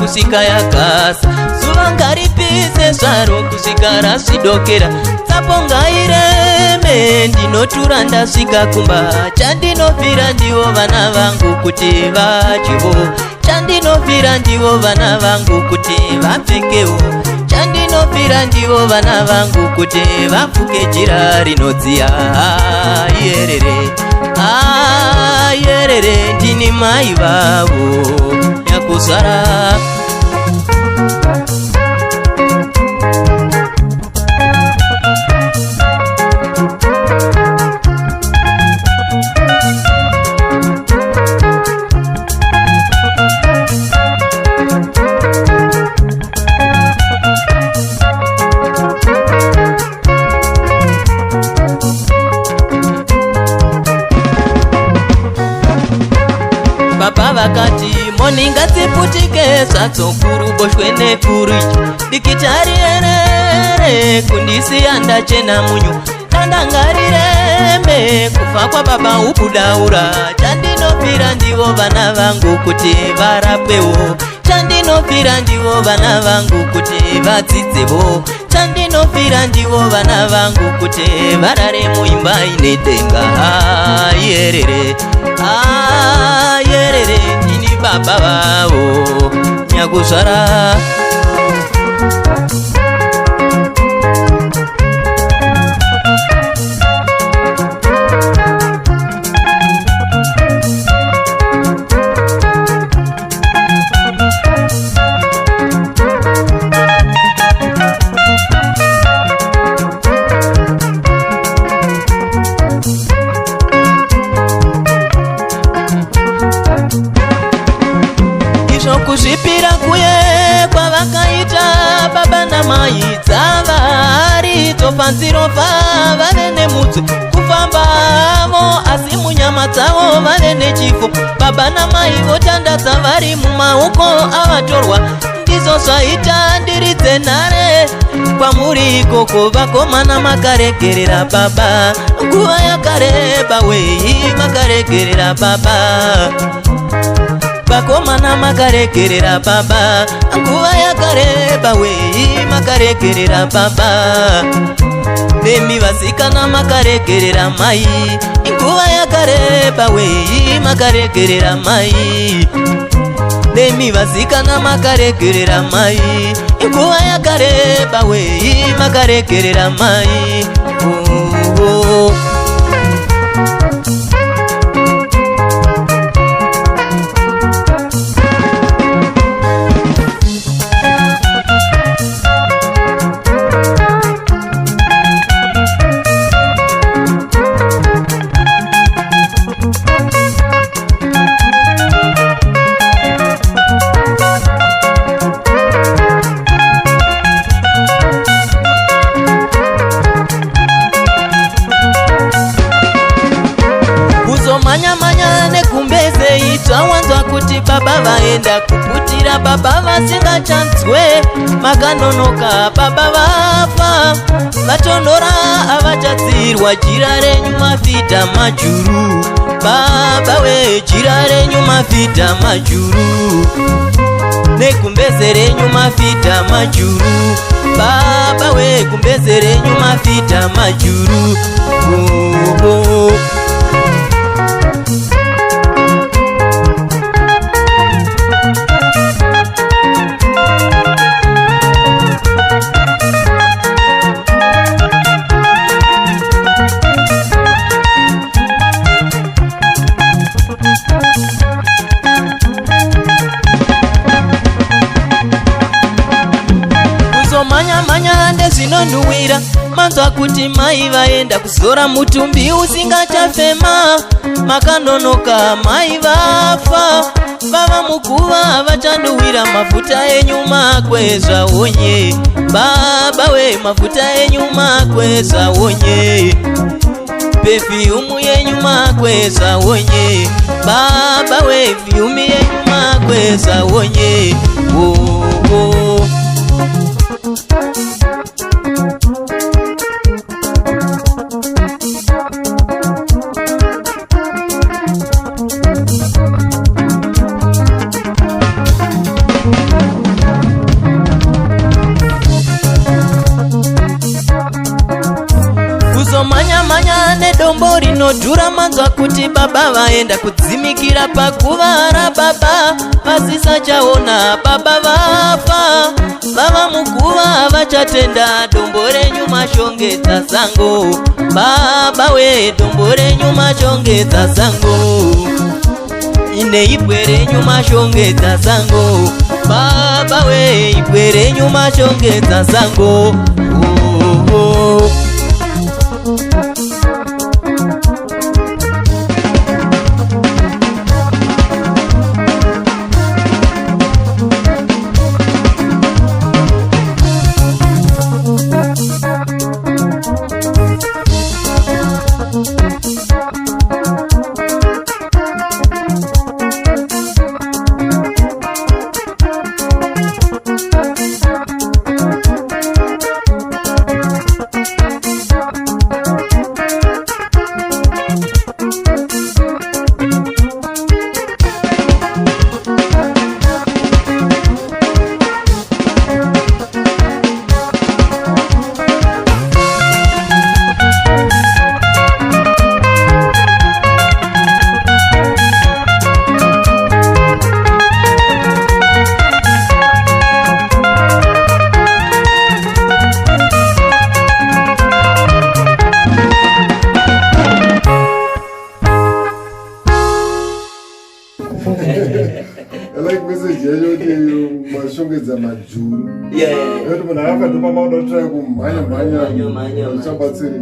kusika yakasa zuva ngaripise zvaro kusika rasidokera tsaponga ireme ndinotura ndasvika kumba chandinofira ndivo vana vangu kuti vadyevo chandinofira ndivo vana vangu kuti vapfekewo chandinofira ndivo vana vangu kuti vapfuke jira rinodziya yerere yerere ndini mai vavo yakuzvara baba vakati moni ngatsiputike zvatsokuru boshwe nekurichi dikitari erere kundisiya ndachena munyu ndandangarireme kufa kwa baba ubudaura chandinofira ndivo vana vangu kuti varapwewo chandinofira ndivo vana vangu kuti vadzidzevo chandinofira ndivo vana vangu kuti varare muimba ine denga yerere yerere ndini baba vavo nyakuzvara kuzvipira kuye kwavakaita baba namai dzavari tofanzirofa vave nemutsu kufambavo asi munyama dzavo vave nechifo baba namai votandadza vari mumaoko avatorwa ndizvo zvaita ndiridze nhare kwamuri ikoko vakomana makaregerera baba nguva yakareba wei makaregerera baba vakomana makaregerera baba nguva yakareba wei makaregerera baba nemi vasikana makaregerera mai nguva yakareba wei makaregerera mai nemi vasikana makaregerera mai nguva yakareba wei makaregerera mai manya nekumbeze itawanzwa kuti baba vaenda kuputira baba vasingachanzwe makanonoka baba vafa vatonhora avachadzirwa jira renyu mafita majuru baba we jira renyu mafita majuru nekumbeze renyu mafita majuru baba we kumbeze renyu mafita majuru manya ndezvinonhuhwira manzwa kuti mai vaenda kuzora mutumbi usingachafema makanonoka mai vafa vava muguva vachanduhwira mafuta enyu makwezva onye baba we mafuta enyu makwezva onye pefyumu yenyu makwezva onye baba we fyumi yenyu makwezva onye vane dombo rinodhura manzwa kuti baba vaenda kudzimikira paguva rababa vasisachaona baba vafa vava muguva vachatenda dombo renyu mashongedza sango baba we dombo renyu mashongedza sango ine ibwe renyu mashongedza sango baba we ibwe renyu mashongedza sango I like message mashongedza majuru. Yoto munhu akatopa mauda try kumhanya uchabatsiri.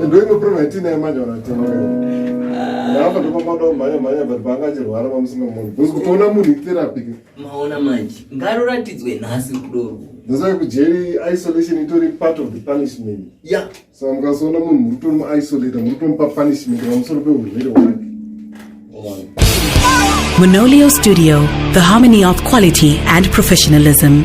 Ndo ino problem yatina manje wanatema. Akatopa mauda kumhanya but bangachirwara pamusinga munhu. Because kutoona munhu therapy. Maona manje. Ngaroratidzwe nhasi kudoro. Ndosa kujeri isolation itori part of the punishment. Yeah. So mukasona munhu mutori isolate mutori punishment pamusoro peurwere hwake. Monolio Studio, the harmony of quality and professionalism.